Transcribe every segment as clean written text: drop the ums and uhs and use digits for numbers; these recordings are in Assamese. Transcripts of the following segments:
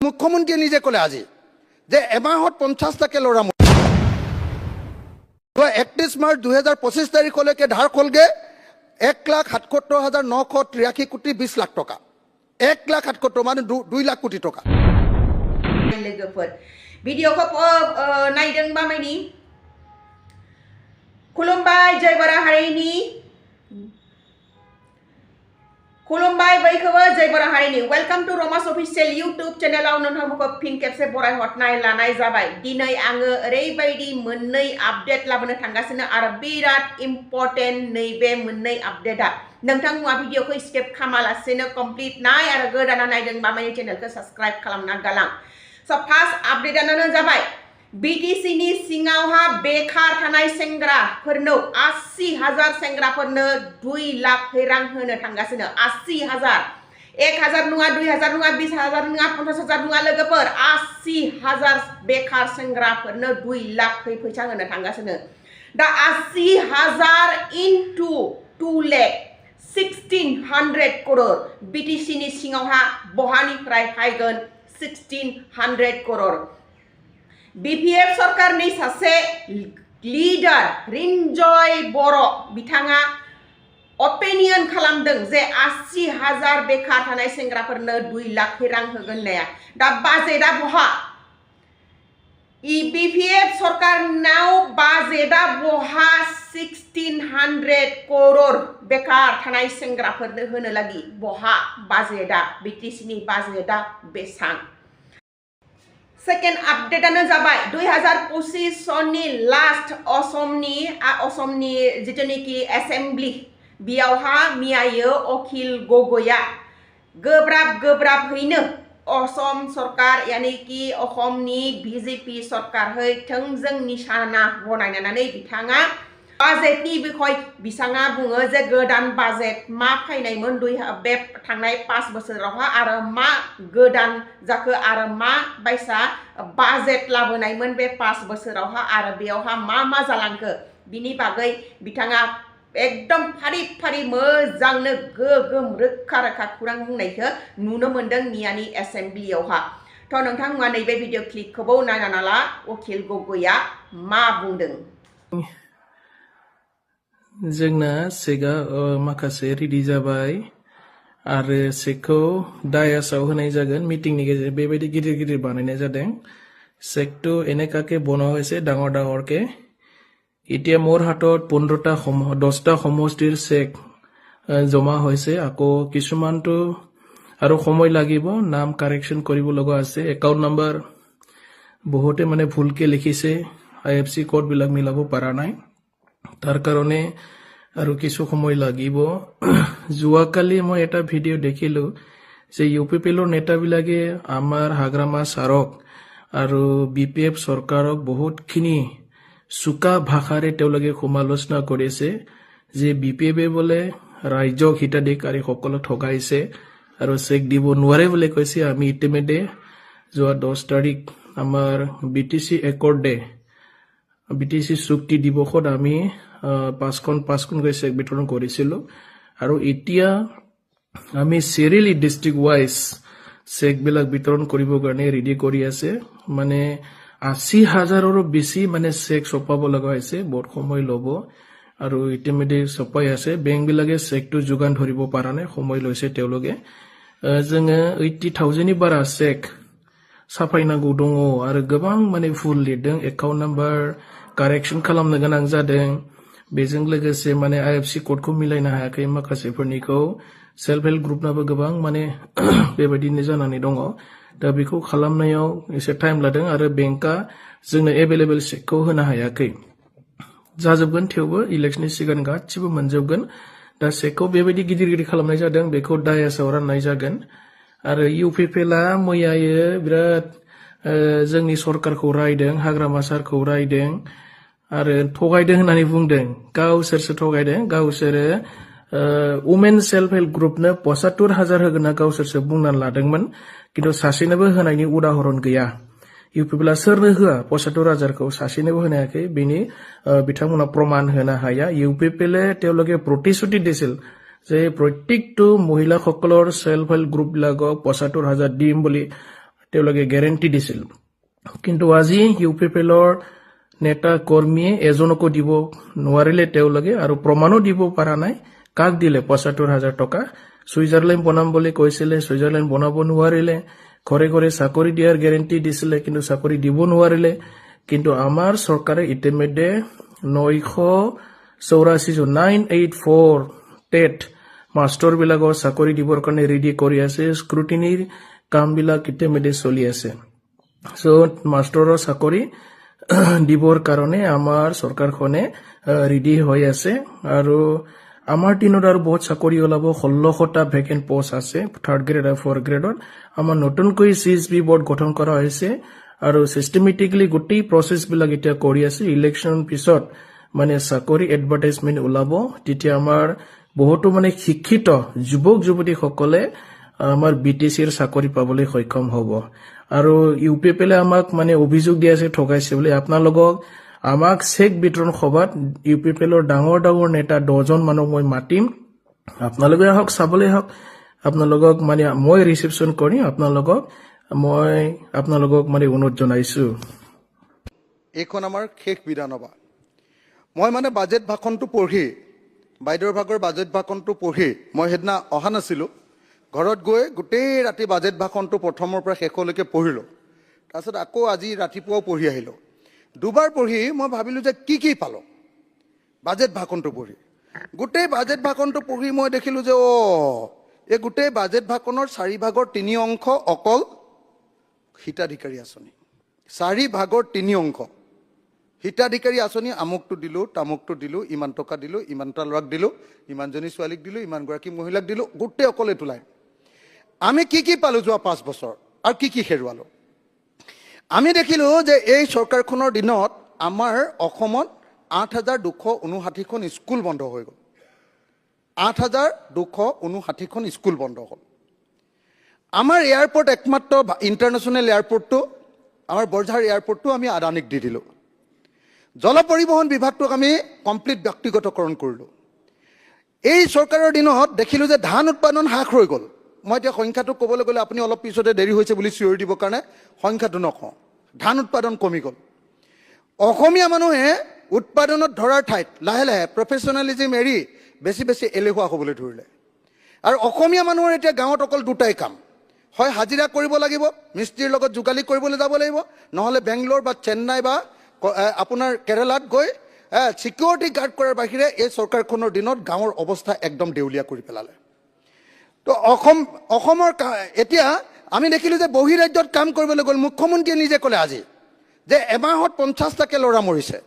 মুখ্যমন্ত্ৰীয়ে নিজে ক'লে আজি যে এমাহত 50টাকে ল'ৰা 31 মাৰ্চ 2025 তাৰিখলৈকে ধাৰ কলগে 1,77,983 কোটি 20 লাখ টকা 1,77,000 মানে 2 লাখ কোটি টকা लोगोफोर भिडिअखौ नायदोंबा मानि खुलुमबाय जय बर' हारिनि खुलुमबाय बयखौबो जय बर' हारिनि वेलकाम टू रमास अफिशियेल यूट्यूब चेनेलाव नोंथांमोनखौ फिन खेबसे बराय हरनाय लानाय जाबाय दिनै आङो ओरैबायदि मोननै आपडेट लाबोनो थांगासिनो आरो बिराद इम्पर्टेन्ट नैबे मोननै आपडेटआ नोंथांमोना भिडिअखौ स्किप खालामालासेनो कमप्लिट नाय आरो गोदाना नायदोंबा माने चेनेलखौ साबस्क्राइब खालामना गालां So first update-आनो जाबाय BTC नि सिङावहा बेखार थानाय सेंग्राफोरनो 80,000 सेंग्राफोरनो 2 लाख रां होनो थांगासिनो 80,000 1,000 नङा 2,000 नङा 20,000 नङा 50,000 नङा लोगोफोर 80,000 बेखार सेंग्राफोरनो 2 लाख फैसा होनो थांगासिनो दा 80,000 into 2 lakh 1,600 करोड़ BTC नि सिङावहा बहानिफ्राय फायगोन 1,600 करोड़ BPF सरकारनि सासे लीडर रिन्जय बर' बिथाङा ओपिनियन खालामदों जे 80,000 बेखार थानाय सेंग्राफोरनो 2 लाख रां होगोन होननाया दा बाजेटआ बहा BPF सरकारनाव बाजेटआ बहा 1,600 करोड़ बेकार थानाय सेंग्राफोरनो होनो लागि बहा बाजेटआ BTC नि बाजेटआ बेसां सेकेंड आपडेटआनो जाबाय 2025 सननि लास्ट असमनि जितुनिखि एसेम्बली बियावहा मियायो अखिल गगैया गोब्राबहैनो असम सरकार यानी कि असमनि बीजेपी सरकारहै थोंजों निशाना बनायनानै बिथाङा बाजेटनि बिखय बिथाङा बुङो जे गोदान बाजेट मा फैनायमोन बे थांनाय 5 बोसोरावहा आरो मा गोदान जाखो आरो मा बायसा बाजेट लाबोनायमोन बे 5 बोसोरावहा आरो बेयावहा मा जालांखो बिनि बागै बिथाङा एकदम फारि मोजांनो गोगोम रोखा खौरां बुंनायखौ नुनो मोनदों मियानि एसेम्बलियावहा थ' नोंथांमोना नैबे भिडिअ क्लिपखौबो नायना ला अखिल गगैया मा बुंदों जोंना सेगा माखासे रेडि जाबाय आरो सेकखौ डायासआव होनाय जागोन मिटिंनि गेजेरजों बेबायदि गिदिर बानायनाय जादों सेकটো এনেকাকে বনোৱা হৈছে ডাঙৰকে এতিয়া মোৰ হাতত 10টা সমষ্টিৰ চেক জমা হৈছে আকৌ কিছুমানটো আৰু সময় লাগিব নাম কাৰেকচন কৰিব লগা আছে একাউন্ট নাম্বাৰ বহুতে মানে ভুলকে লিখিছে IFC কোড বিলাক মিলাব পৰা নাই তাৰ কাৰণে আৰু কিছু সময় লাগিব জুৱাকালি মই এটা ভিডিও দেখিলো যে ইউপিপিলৰ নেতাবিলাকে আমাৰ হাগ্ৰামা সাৰক আৰু BPF চৰকাৰক বহুতখিনি সুকা ভাষাৰে তেওঁলোকে সমালোচনা কৰিছে যে BPF বলে ৰাজ্যক হিতাধিকাৰী সকলক ঠগাইছে আৰু চেক দিব নোৱাৰে বুলি কৈছে আমি ইতিমধ্যে যোৱা 10 তাৰিখ আমাৰ BTC একৰ্ডে BTC চুক্তি দিৱসত আমি 5খন চেক বিতৰণ কৰিছিলো আৰু এতিয়া আমি সিৰিয়েলি ডিস্ট্ৰিক্ট ওয়াইজ চেক বিলাক বিতৰণ কৰিব কাৰণে ৰেডি কৰি আছে মানে 80,000ৰো বেছি মানে চেক ছপাব লগা হৈছে বহুত সময় ল'ব আৰু ইতিমধ্যে ছপাই আছে বেংক বিলাকে চেকটো যোগান ধৰিব পৰা নাই সময় লৈছে তেওঁলোকে जोङो 80,000 नि बारा চেক साफायनांगौ दङ आरो गोबां माने भुल लिरदों एकाउन्ट नाम्बार कारेक्शन खालामनो गोनां जादों बेजों लोगोसे माने IFC कोडखौ मिलायनो हायाखै माखासेफोरनिखौ सेल्फ हेल्प ग्रुपनाबो गोबां माने बेबायदिनो जानानै दङ दा बेखौ खालामनायाव एसे टाइम लादों आरो बेंकआ जोंनो एभेलेबल चेकखौ होनो हायाखै जाजोबगोन थेवबो इलेक्शननि सिगां गासिबो मोनजोबगोन दा चेकखौ बेबायदि गिदिर खालामनाय जादों बेखौ डायासआव राननाय जागोन आरो इउपिपिएलआ मैयायो बिराद जोंनि सरकारखौ रायदों हाग्रामा सारखौ रायदों आरो थगायदों होननानै बुंदों गावसोरसो थगायदों गावसोरो वुमेन सेल्फ हेल्प ग्रुपनो 75,000 होगोनना गावसोरसो बुंनानै लादोंमोन किन्तु सासेनोबो होनायनि उदाहरन गैया इउपिपिएलआ सोरनो होआ 75,000खौ सासेनोबो होनो हायाखै बेनि बिथांमोना प्रमाण होनो हाया इउपिपिएलए তেওঁলোকে প্ৰতিশ্ৰুতি দিছিল যে প্ৰত্যেকটো মহিলাসকলৰ সেল্ফ হেল্প গ্ৰুপ বিলাকক 75,000 দিম বুলি তেওঁলোকে গেৰেণ্টি দিছিল কিন্তু আজি ইউপিপিএলৰ নেতা কৰ্মীয়ে এজনকো দিব নোৱাৰিলে তেওঁলোকে আৰু প্ৰমাণো দিব পৰা নাই কাক দিলে ৭৫,০০০ টকা ছুইজাৰলেণ্ড বনাম বুলি কৈছিলে ছুইজাৰলেণ্ড বনাব নোৱাৰিলে ঘৰে ঘৰে চাকৰি দিয়াৰ গেৰেণ্টি দিছিলে কিন্তু চাকৰি দিব নোৱাৰিলে কিন্তু আমাৰ চৰকাৰে ইতিমধ্যে 984 টেট মাষ্টৰ বিলাকৰ চাকৰি দিবৰ কাৰণে ৰেডি কৰি আছে স্ক্ৰুটিনিৰ কামবিলাক ইতিমধ্যে চলি আছে সো মাষ্টৰৰ চাকৰি দিবৰ কাৰণে আমাৰ চৰকাৰখনে ৰেডি হৈ আছে আৰু আমাৰ দিনত আৰু বহুত চাকৰি ওলাব 1600টা ভেকেন্ট পোষ্ট আছে 3rd গ্ৰেড আৰু 4th গ্ৰেডত আমাৰ নতুনকৈ CSB বোৰ্ড গঠন কৰা হৈছে আৰু সিস্টেমেটিকলি গোটেই প্ৰসেছ বিলাক এতিয়া কৰি আছে ইলেকশ্যন পিছত মানে চাকৰি এডভাৰটাইজমেন্ট ওলাব তেতিয়া আমাৰ বহুতো মানে শিক্ষিত যুৱক যুৱতীসকলে আমাৰ বিটিচিৰ চাকৰি পাবলৈ সক্ষম হ'ব আৰু ইউপিপিএলে আমাক মানে অভিযোগ দি আছে ঠগাইছে বুলি আপোনালোকক আমাক চেক বিতৰণ সভাত ইউপিপিএলৰ ডাঙৰ ডাঙৰ নেতা 10 জন মানুহ মই মাতিম আপোনালোকে হক চাবলৈ হক আপোনালোকক মানে মই ৰিসেপশন কৰিম আপোনালোকক মানে অনুৰোধ জনাইছো এইখন আমাৰ শেষ বিধানসভা মই মানে বাজেট ভাষণটো পঢ়ি বাইদেউৰ ভাগৰ বাজেট ভাষণটো পঢ়ি মই হেদনা অহা নাছিলো ঘৰত গৈ গোটেই ৰাতি বাজেট ভাষণটো প্ৰথমৰ পৰা শেষলৈকে পঢ়িলো তাৰপিছত আকৌ আজি ৰাতিপুৱাও পঢ়ি আহিলো দুবাৰ পঢ়ি মই ভাবিলো যে কি পালো বাজেট ভাষণটো পঢ়ি গোটেই বাজেট ভাষণটো পঢ়ি মই দেখিলো যে এই গোটেই বাজেট ভাষণৰ 4 ভাগৰ 3 অংশ অকল হিতাধিকাৰী আঁচনি 4 ভাগৰ 3 অংশ হিতাধিকাৰী আঁচনি আমুকটো দিলো তামুকটো দিলো ইমান টকা দিলো ইমানটা ল'ৰাক দিলো ইমানজনী ছোৱালীক দিলো ইমানগৰাকী মহিলাক দিলো গোটেই অকল এটো লাইন আমি কি পালো যোৱা 5 বছৰ আৰু কি হেৰুৱালো আমি দেখিলো যে এই চৰকাৰখনৰ দিনত আমাৰ অসমত 8259খন স্কুল বন্ধ হৈ গ'ল 8259খন স্কুল বন্ধ হ'ল আমাৰ এয়াৰপোৰ্ট একমাত্ৰ ইন্টাৰনেশ্যনেল এয়াৰপোৰ্টটো আমাৰ বৰঝাৰ এয়াৰপোৰ্টটো আমি আদানীক দি দিলো জল পৰিবহন বিভাগটোক আমি কমপ্লিট ব্যক্তিগতকৰণ কৰিলো এই চৰকাৰৰ দিনত দেখিলো যে ধান উৎপাদন হ্ৰাস হৈ গ'ল মই এতিয়া সংখ্যাটো ক'বলৈ গ'লে আপুনি অলপ পিছতে দেৰি হৈছে বুলি চিঞৰি দিবৰ কাৰণে সংখ্যাটো নকওঁ ধান উৎপাদন কমি গ'ল অসমীয়া মানুহে উৎপাদনত ধৰাৰ ঠাইত লাহে লাহে প্ৰফেচনেলিজম এৰি বেছি এলেহুৱা হ'বলৈ ধৰিলে আৰু অসমীয়া মানুহৰ এতিয়া গাঁৱত অকল দুটাই কাম হয় হাজিৰা কৰিব লাগিব মিস্ত্ৰীৰ লগত যোগালী কৰিবলৈ যাব লাগিব নহলে বেংগলোৰ বা চেন্নাই বা আপোনাৰ কেৰালাত গৈ সিকিউৰিটি গাৰ্ড কৰাৰ বাহিৰে এই চৰকাৰখনৰ দিনত গাঁৱৰ অৱস্থা একদম দেউলীয়া কৰি পেলালে তো অসমৰ এতিয়া আমি দেখিলো যে বহিৰাজ্যত কাম কৰিবলৈ গ'ল মুখ্যমন্ত্ৰীয়ে নিজে ক'লে আজি যে এমাহত 50টাকে ল'ৰা মৰিছে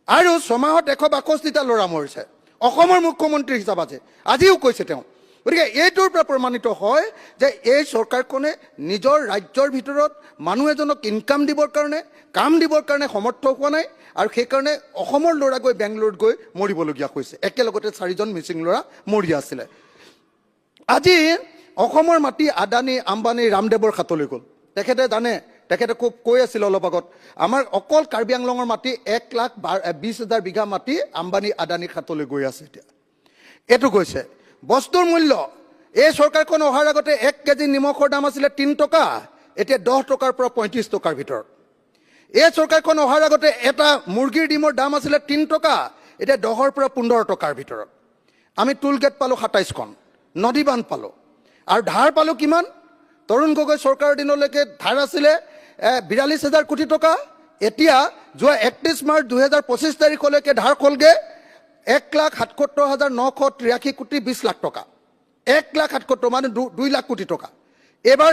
আৰু ছমাহত 162টা ল'ৰা মৰিছে অসমৰ মুখ্যমন্ত্ৰী হিচাপে আজিও কৈছে তেওঁ গতিকে এইটোৰ পৰা প্ৰমাণিত হয় যে এই চৰকাৰখনে নিজৰ ৰাজ্যৰ ভিতৰত মানুহ এজনক ইনকাম দিবৰ কাৰণে কাম দিবৰ কাৰণে সমৰ্থ হোৱা নাই আৰু সেইকাৰণে অসমৰ ল'ৰা গৈ বেংগলোৰত গৈ মৰিবলগীয়া হৈছে একেলগতে 4জন মিচিং ল'ৰা মৰি আছিলে আজি অসমৰ মাটি আদানী আম্বানী ৰামদেৱৰ হাতলৈ গ'ল তেখেতে জানে তেখেতে খুব কৈ আছিল অলপ আগত আমাৰ অকল কাৰ্বি আংলঙৰ মাটি 1,20,000 বিঘা মাটি আম্বানী আদানীৰ হাতলৈ গৈ আছে এতিয়া এইটো গৈছে বস্তুৰ মূল্য এই চৰকাৰখন অহাৰ আগতে 1 কেজি নিমখৰ দাম আছিল 3 টকা এতিয়া 10 টকাৰ পৰা 35 টকাৰ ভিতৰত এই চৰকাৰখন অহাৰ আগতে এটা মুৰ্গীৰ ডিমৰ দাম আছিল 3 টকা এতিয়া 10ৰ পৰা 15 টকাৰ ভিতৰত আমি টুল গেট পালো 27খন নদী বান্ধ পালো আৰু ধাৰ পালো কিমান তৰুণ গগৈ চৰকাৰৰ দিনলৈকে ধাৰ আছিলে 42,000 কোটি টকা এতিয়া যোৱা 31 মাৰ্চ 2025 তাৰিখলৈকে ধাৰ হ'লগে 1,77,983 কোটি 20 লাখ টকা 1,77,000 মানে 2 লাখ কোটি টকা এবাৰ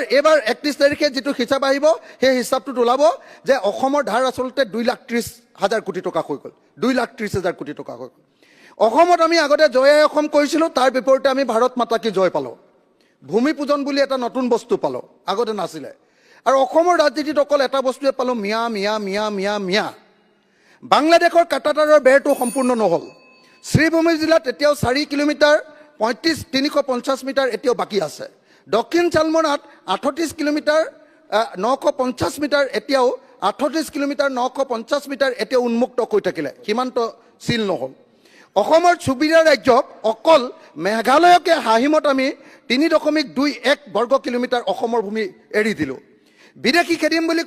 31 তাৰিখে যেটো হিচাপ আহিব সেই হিচাপটো ওলাব যে অসমৰ ধাৰ আসলতে 2,30,000 কোটি টকা হৈ গ'ল 2,30,000 কোটি টকা হৈ গ'ল অসমত আমি আগতে জয় অসম কৈছিলো তাৰ বিপৰীতে আমি ভাৰত মাতা কি জয় পালো ভূমি পূজন বুলি এটা নতুন বস্তু পালো আগতে নাছিলে আৰু অসমৰ ৰাজনীতিত অকল এটা বস্তুৱে পালো মিয়া মিয়া মিয়া মিয়া মিয়া বাংলাদেশৰ কাটাতাৰৰ বেৰটো সম্পূৰ্ণ নহল শ্ৰীভূমি জিলাত এতিয়াও 4 কিলোমিটাৰ 350 মিটাৰ এতিয়াও বাকি আছে দক্ষিণ চালমৰাত 38 কিলোমিটাৰ 950 মিটাৰ এতিয়াও 38 কিলোমিটাৰ 950 মিটাৰ এতিয়াও উন্মুক্ত হৈ থাকিলে সীমান্ত সিল নহল অসমৰ চুবিৰীয়া ৰাজ্যক অকল মেঘালয়কে হাহিমত আমি 3.21 বৰ্গ কিলোমিটাৰ অসমৰ ভূমি এৰি দিলো বিদেশী খেদিম বুলি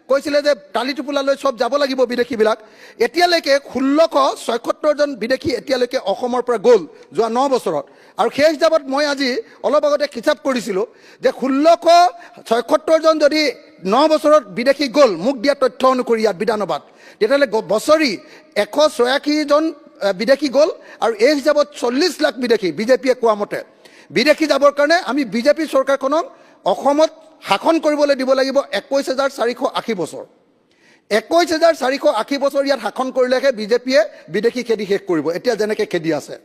কৈছিলে যে টালি টোপোলালৈ চব যাব লাগিব বিদেশীবিলাক। এতিয়ালৈকে 1676 জন বিদেশী এতিয়ালৈকে অসমৰ পৰা গ'ল যোৱা 9 বছৰত। আৰু সেই হিচাপত মই আজি অলপ আগতে হিচাপ কৰিছিলোঁ যে 1676 জন যদি 9 বছৰত বিদেশী গ'ল, মোক দিয়া তথ্য অনুসৰি ইয়াত বিধানসভাত, তেতিয়াহ'লে বছৰি 186 জন বিদেশী গ'ল। আৰু এই হিচাপত 40 লাখ বিদেশী বিজেপিয়ে কোৱা মতে বিদেশী যাবৰ কাৰণে আমি বিজেপি চৰকাৰখনক অসমত শাসন কৰিবলৈ দিব লাগিব 21,480 বছৰ। 21,480 বছৰ ইয়াত শাসন কৰিলেহে বিজেপিয়ে বিদেশী খেদি শেষ কৰিব। এতিয়া যেনেকৈ খেদি আছে।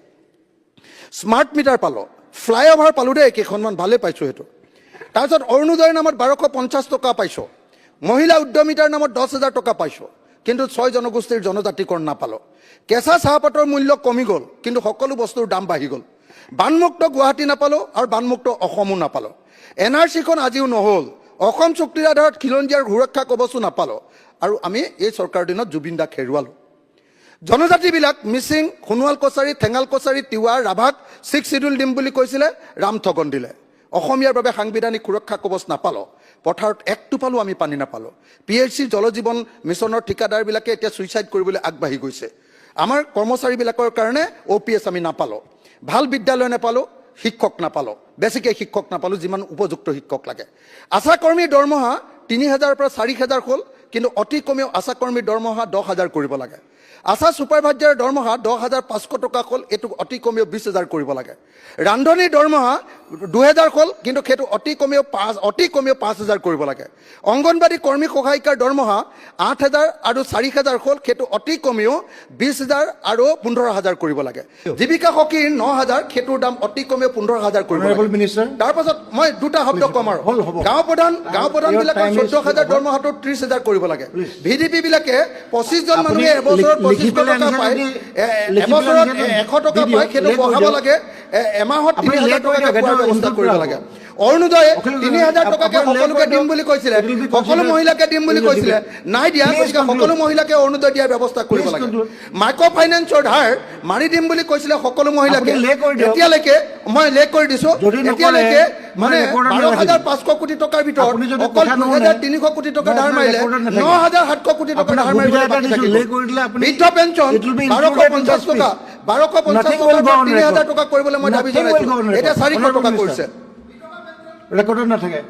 স্মাৰ্ট মিটাৰ পালোঁ, ফ্লাইঅভাৰ পালোঁ দেই, কেইখনমান ভালেই পাইছোঁ সেইটো। তাৰপিছত অৰুণোদয়ৰ নামত 1250 টকা পাইছোঁ। মহিলা উদ্যমিতাৰ নামত 10,000 টকা পাইছোঁ, কিন্তু 6 জনগোষ্ঠীৰ জনজাতিকৰণ নাপালোঁ। কেঁচা চাহপাতৰ মূল্য কমি গ'ল, কিন্তু সকলো বস্তুৰ দাম বাঢ়ি গ'ল। বানমুক্ত গুৱাহাটী নাপালোঁ আৰু বানমুক্ত অসমো নাপালোঁ। NRCখন আজিও নহ'ল। অসম চুক্তিৰ আধাৰত খিলঞ্জীয়াৰ সুৰক্ষা কবচো নাপালোঁ। আৰু আমি এই চৰকাৰৰ দিনত জুবিন দাক হেৰুৱালোঁ। জনজাতিবিলাক মিচিং, সোণোৱাল কছাৰী, ঠেঙাল কছাৰী, তিৱা, ৰাভাক 6 শিডিউল দিম বুলি কৈছিলে, ৰাম ঠগন দিলে। অসমীয়াৰ বাবে সাংবিধানিক সুৰক্ষা কবচ নাপালোঁ। পথাৰত এক টোপালো আমি পানী নাপালোঁ। PHC জল জীৱন মিছনৰ ঠিকাদাৰবিলাকে এতিয়া ছুইচাইড কৰিবলৈ আগবাঢ়ি গৈছে। আমাৰ কৰ্মচাৰীবিলাকৰ কাৰণে OPS আমি নাপালোঁ। ভাল বিদ্যালয় নাপালোঁ, শিক্ষক নাপালোঁ, বেছিকৈ শিক্ষক নাপালোঁ, যিমান উপযুক্ত শিক্ষক লাগে। আশাকৰ্মীৰ দৰমহা 3,000 পৰা 4,000 হ'ল, কিন্তু অতি কমেও আশাকৰ্মীৰ দৰমহা 10,000 কৰিব লাগে। আশা ছুপাৰভাইজাৰৰ দৰমহা 10,500 টকা হ'ল, এইটো অতি কমেও 20,000 কৰিব লাগে। ৰান্ধনীৰ দৰমহা 2,000 হ'ল, কিন্তু সেইটো অতি কমেও 5,000 কৰিব লাগে। অংগনবাদী কৰ্মী সহায়িকাৰ দৰমহা 8,000 আৰু 4,000 হ'ল, সেইটো অতি কমেও 20,000 আৰু 15,000 কৰিব লাগে। জীৱিকা সখীৰ 9,000, সেইটোৰ দাম অতি কমেও 15,000 কৰিব লাগে। তাৰপাছত মই দুটা শব্দ কম আৰু গাঁও প্ৰধানবিলাকৰ 14,000 দৰমহাটো 30,000 কৰিব লাগে। VDP বিলাকে 25 জন মানুহে এবছৰত 25 টকা পায়, এবছৰত 100 টকা পায়, সেইটো বঢ়াব লাগে। এমাহত 3,000 টকাকৈ পোৱাৰ ব্যৱস্থা কৰিব লাগে। অৰুণোদয়ে 3,000 টকাকৈ সকলোকে দিম বুলি কৈছিলে, সকলো মহিলাকে দিম বুলি কৈছিলে, নাই দিয়া। গতিকে সকলো মহিলাকে অৰুণোদয় দিয়াৰ ব্যৱস্থা কৰিব লাগে। মাইক্ৰ' ফাইনেন্সৰ ধাৰ মাৰি দিম বুলি কৈছিলে সকলো মহিলাকে। এতিয়ালৈকে মই লেখ কৰি দিছোঁ, এতিয়ালৈকে মানে 12,500 কোটি টকাৰ ভিতৰত অকল 2,300 কোটি টকা ধাৰ মাৰিলে, 9,700 কোটি টকা ধাৰ মাৰিবলৈ বাকী থাকিল। বৃদ্ধ পেঞ্চন 1,250 টকা, 1,250 টকা 3,000 টকা কৰিবলৈ মই দাবী জনাইছোঁ, এতিয়া 400 টকা কৰিছে। ৰেকৰ্ডত নাথাকে।